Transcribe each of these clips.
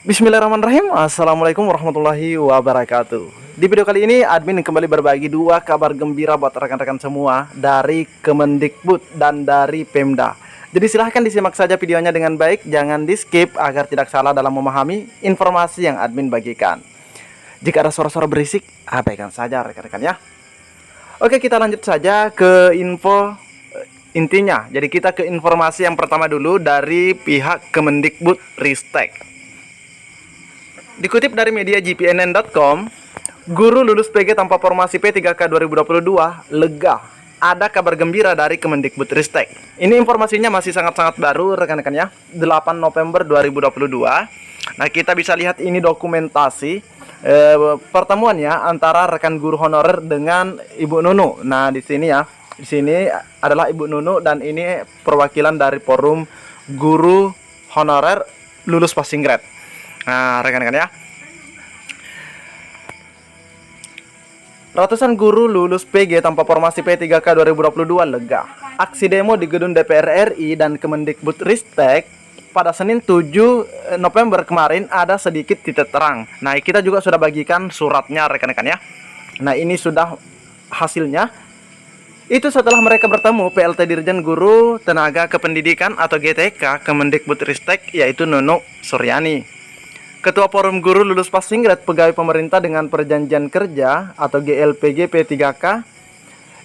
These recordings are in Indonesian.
Bismillahirrahmanirrahim. Assalamualaikum warahmatullahi wabarakatuh. Di video kali ini admin kembali berbagi dua kabar gembira buat rekan-rekan semua dari Kemendikbud dan dari Pemda. Jadi silahkan disimak saja videonya dengan baik, jangan di skip agar tidak salah dalam memahami informasi yang admin bagikan. Jika ada suara-suara berisik, abaikan saja rekan-rekan ya. Oke, kita lanjut saja ke info intinya. Jadi kita ke informasi yang pertama dulu dari pihak Kemendikbud Ristek. Dikutip dari media gpnn.com, guru lulus PG tanpa formasi P3K 2022 lega. Ada kabar gembira dari Kemendikbud Ristek. Ini informasinya masih sangat-sangat baru rekan-rekan ya, 8 November 2022. Nah, kita bisa lihat ini dokumentasi pertemuannya antara rekan guru honorer dengan Ibu Nunu. Nah, di sini ya, di sini adalah Ibu Nunu dan ini perwakilan dari forum guru honorer lulus passing grade. Nah, rekan-rekan ya, ratusan guru lulus PG tanpa formasi P3K 2022 lega. Aksi demo di gedung DPR RI dan Kemendikbud Ristek pada Senin 7 November kemarin ada sedikit titik terang. Nah, kita juga sudah bagikan suratnya rekan-rekan ya. Nah, ini sudah hasilnya. Itu setelah mereka bertemu PLT Dirjen Guru Tenaga Kependidikan atau GTK Kemendikbud Ristek, yaitu Nunu Suryani. Ketua Forum Guru Lulus Passing Grade Pegawai Pemerintah dengan Perjanjian Kerja atau GLPG P3K,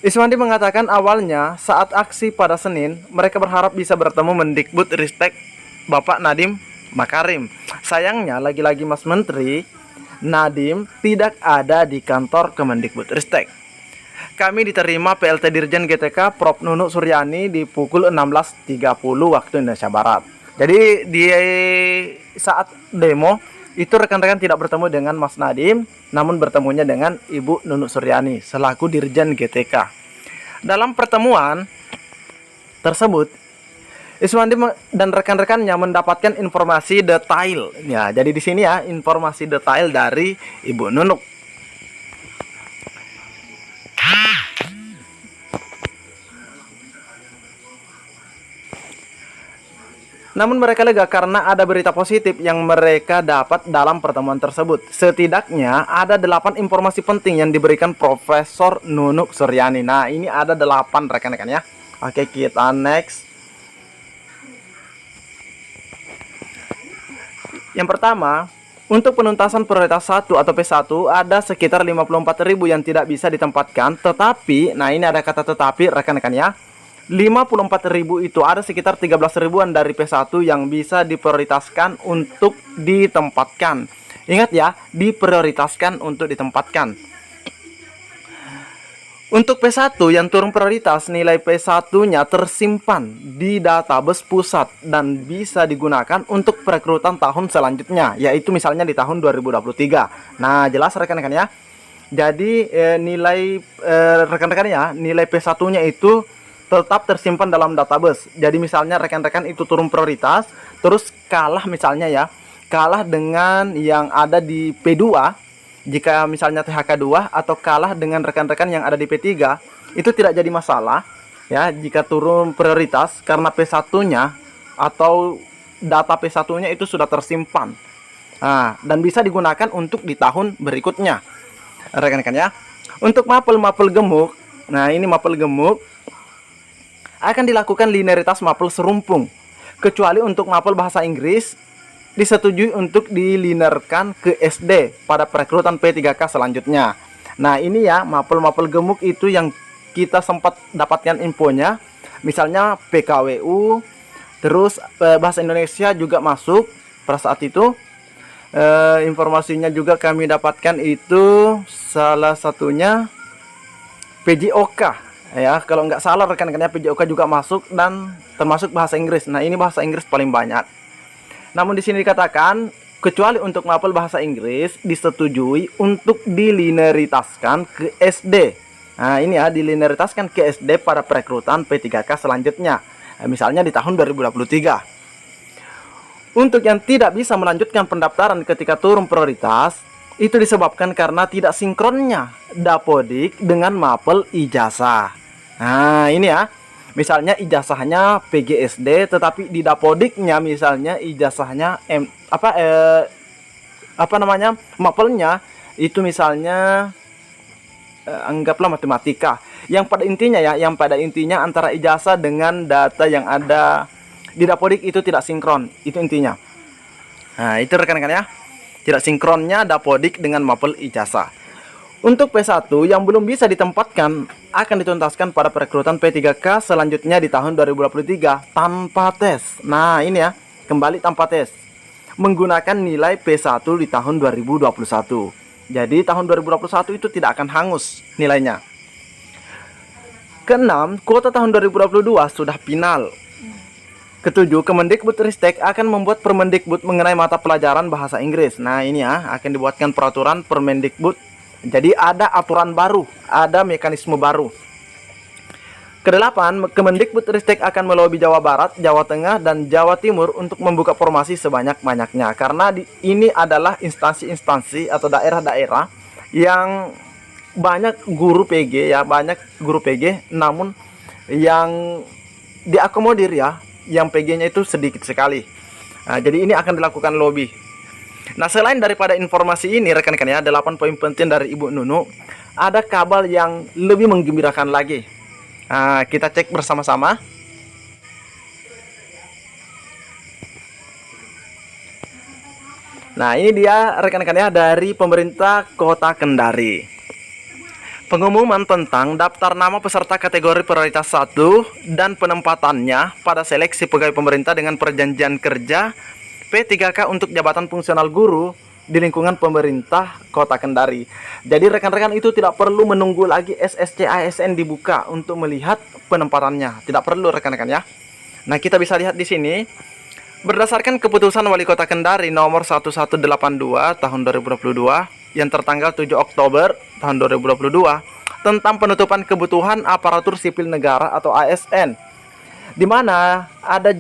Iswandi mengatakan awalnya saat aksi pada Senin, mereka berharap bisa bertemu Mendikbud Ristek Bapak Nadiem Makarim. Sayangnya lagi-lagi Mas Menteri Nadiem tidak ada di kantor Kemendikbud Ristek. Kami diterima PLT Dirjen GTK Prof Nunu Suryani di pukul 16.30 waktu Indonesia Barat. Jadi di saat demo itu rekan-rekan tidak bertemu dengan Mas Nadiem, namun bertemunya dengan Ibu Nunu Suryani selaku Dirjen GTK. Dalam pertemuan tersebut, Iswandi dan rekan-rekannya mendapatkan informasi detail. Ya, jadi di sini ya informasi detail dari Ibu Nunu. Namun mereka lega karena ada berita positif yang mereka dapat dalam pertemuan tersebut. Setidaknya ada 8 informasi penting yang diberikan Profesor Nunu Suryani. Nah, ini ada 8 rekan-rekan ya. Oke, kita next. Yang pertama, untuk penuntasan prioritas 1 atau P1 ada sekitar 54.000 yang tidak bisa ditempatkan. Tetapi, nah ini ada kata tetapi rekan-rekan ya. 54.000 itu ada sekitar 13 ribuan dari P1 yang bisa diprioritaskan untuk ditempatkan. Ingat ya, diprioritaskan untuk ditempatkan. Untuk P1 yang turun prioritas, nilai P1-nya tersimpan di database pusat dan bisa digunakan untuk perekrutan tahun selanjutnya, yaitu misalnya di tahun 2023. Nah, jelas rekan-rekan ya. Jadi nilai rekan-rekan ya, nilai P1-nya itu tetap tersimpan dalam database. Jadi misalnya rekan-rekan itu turun prioritas, terus kalah misalnya ya, kalah dengan yang ada di P2, jika misalnya THK 2 atau kalah dengan rekan-rekan yang ada di P3, itu tidak jadi masalah ya jika turun prioritas karena P1-nya atau data P1-nya itu sudah tersimpan. Nah, dan bisa digunakan untuk di tahun berikutnya. Rekan-rekan ya. Untuk mapel gemuk, nah ini mapel gemuk akan dilakukan linearitas mapel serumpung, kecuali untuk mapel bahasa Inggris disetujui untuk dilinearkan ke SD pada perekrutan P3K selanjutnya. Nah, ini ya mapel gemuk itu yang kita sempat dapatkan infonya, misalnya PKWU, terus bahasa Indonesia juga masuk pada saat itu. Informasinya juga kami dapatkan itu salah satunya PJOK. Ya, kalau nggak salah rekan-rekannya PJOK juga masuk dan termasuk bahasa Inggris. Nah, ini bahasa Inggris paling banyak. Namun di sini dikatakan kecuali untuk mapel bahasa Inggris disetujui untuk dilinearitaskan ke SD. Nah, ini ya dilinearitaskan ke SD pada perekrutan P3K selanjutnya. Nah, misalnya di tahun 2023. Untuk yang tidak bisa melanjutkan pendaftaran ketika turun prioritas, itu disebabkan karena tidak sinkronnya dapodik dengan mapel ijazah. Nah, ini ya. Misalnya ijazahnya PGSD tetapi di dapodiknya misalnya ijazahnya mapelnya itu misalnya anggaplah matematika. Yang pada intinya antara ijazah dengan data yang ada di Dapodik itu tidak sinkron. Itu intinya. Nah, itu rekan-rekan ya. Tidak sinkronnya Dapodik dengan mapel ijazah. Untuk P1 yang belum bisa ditempatkan akan dituntaskan pada perekrutan P3K selanjutnya di tahun 2023 tanpa tes. Nah, ini ya, kembali tanpa tes. Menggunakan nilai P1 di tahun 2021. Jadi tahun 2021 itu tidak akan hangus nilainya. Keenam, kuota tahun 2022 sudah final. Ketujuh, Kemendikbudristek akan membuat Permendikbud mengenai mata pelajaran bahasa Inggris. Nah, ini ya, akan dibuatkan peraturan Permendikbud. Jadi ada aturan baru, ada mekanisme baru. Kedelapan, Kemendikbudristek akan melobi Jawa Barat, Jawa Tengah, dan Jawa Timur untuk membuka formasi sebanyak-banyaknya. Karena ini adalah instansi-instansi atau daerah-daerah yang banyak guru PG ya, namun yang diakomodir ya, yang PG-nya itu sedikit sekali. Nah, jadi ini akan dilakukan lobby. Nah, selain daripada informasi ini rekan-rekan ya, 8 poin penting dari Ibu Nunu, ada kabar yang lebih menggembirakan lagi. Nah, kita cek bersama-sama. Nah, ini dia rekan-rekan ya dari pemerintah Kota Kendari. Pengumuman tentang daftar nama peserta kategori prioritas 1 dan penempatannya pada seleksi pegawai pemerintah dengan perjanjian kerja P3K untuk jabatan fungsional guru di lingkungan pemerintah Kota Kendari. Jadi rekan-rekan itu tidak perlu menunggu lagi SSC ASN dibuka untuk melihat penempatannya. Tidak perlu rekan-rekan ya. Nah, kita bisa lihat di sini berdasarkan keputusan Wali Kota Kendari nomor 1182 tahun 2022 yang tertanggal 7 Oktober tahun 2022 tentang penutupan kebutuhan aparatur sipil negara atau ASN, di mana ada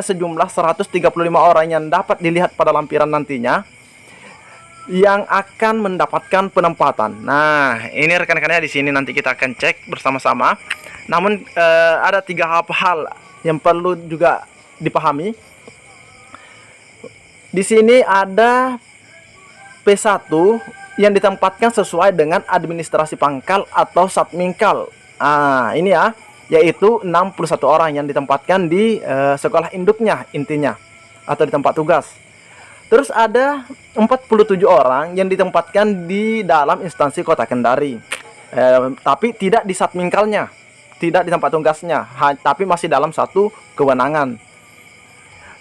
sejumlah 135 orang yang dapat dilihat pada lampiran nantinya yang akan mendapatkan penempatan. Nah, ini rekan-rekannya di sini nanti kita akan cek bersama-sama. Namun ada 3 hal yang perlu juga dipahami. Di sini ada P1 yang ditempatkan sesuai dengan administrasi pangkal atau satmingkal. Ini ya, yaitu 61 orang yang ditempatkan di sekolah induknya intinya atau di tempat tugas. Terus ada 47 orang yang ditempatkan di dalam instansi Kota Kendari, tapi tidak di satmingkalnya, tidak di tempat tugasnya, tapi masih dalam satu kewenangan.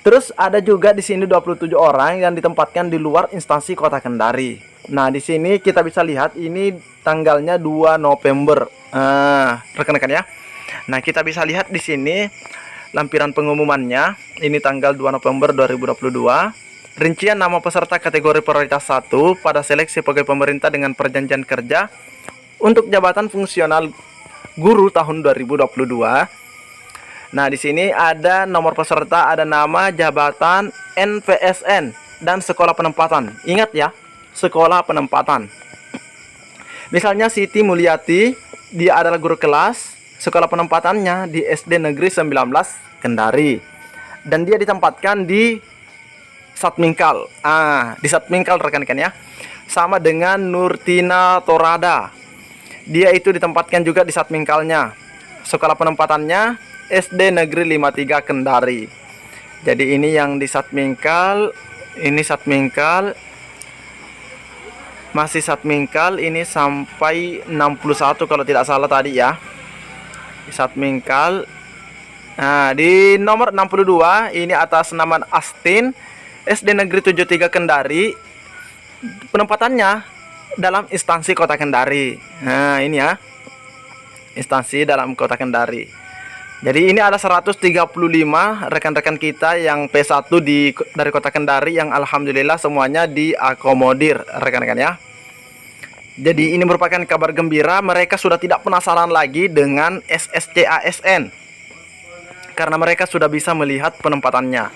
Terus ada juga di sini 27 orang yang ditempatkan di luar instansi Kota Kendari. Nah, di sini kita bisa lihat ini tanggalnya 2 November. Rekan-rekan ya. Nah, kita bisa lihat di sini lampiran pengumumannya. Ini tanggal 2 November 2022. Rincian nama peserta kategori prioritas 1 pada seleksi pegawai pemerintah dengan perjanjian kerja untuk jabatan fungsional guru tahun 2022. Nah, di sini ada nomor peserta, ada nama, jabatan, NPSN, dan sekolah penempatan. Ingat ya, sekolah penempatan. Misalnya Siti Mulyati, dia adalah guru kelas, sekolah penempatannya di SD Negeri 19 Kendari. Dan dia ditempatkan di Satmingkal. Di Satmingkal rekan-rekan ya. Sama dengan Nurtina Torada. Dia itu ditempatkan juga di Satmingkalnya. Sekolah penempatannya SD Negeri 53 Kendari. Jadi ini yang di Satmingkal, ini Satmingkal, masih Satmingkal, ini sampai 61 kalau tidak salah tadi ya. Di Satmingkal. Nah, di nomor 62 ini atas nama Astin, SD Negeri 73 Kendari. Penempatannya dalam instansi Kota Kendari. Nah, ini ya. Instansi dalam Kota Kendari. Jadi ini ada 135 rekan-rekan kita yang P1 dari Kota Kendari yang alhamdulillah semuanya diakomodir rekan-rekan ya. Jadi ini merupakan kabar gembira, mereka sudah tidak penasaran lagi dengan SSC ASN karena mereka sudah bisa melihat penempatannya.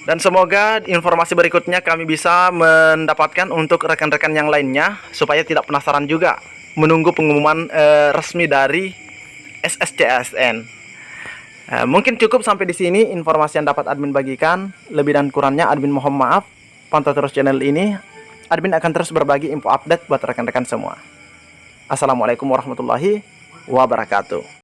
Dan semoga informasi berikutnya kami bisa mendapatkan untuk rekan-rekan yang lainnya supaya tidak penasaran juga menunggu pengumuman resmi dari SSC ASN. Mungkin cukup sampai di sini informasi yang dapat admin bagikan. Lebih dan kurangnya admin mohon maaf. pantau terus channel ini. Admin akan terus berbagi info update buat rekan-rekan semua. Assalamualaikum warahmatullahi wabarakatuh.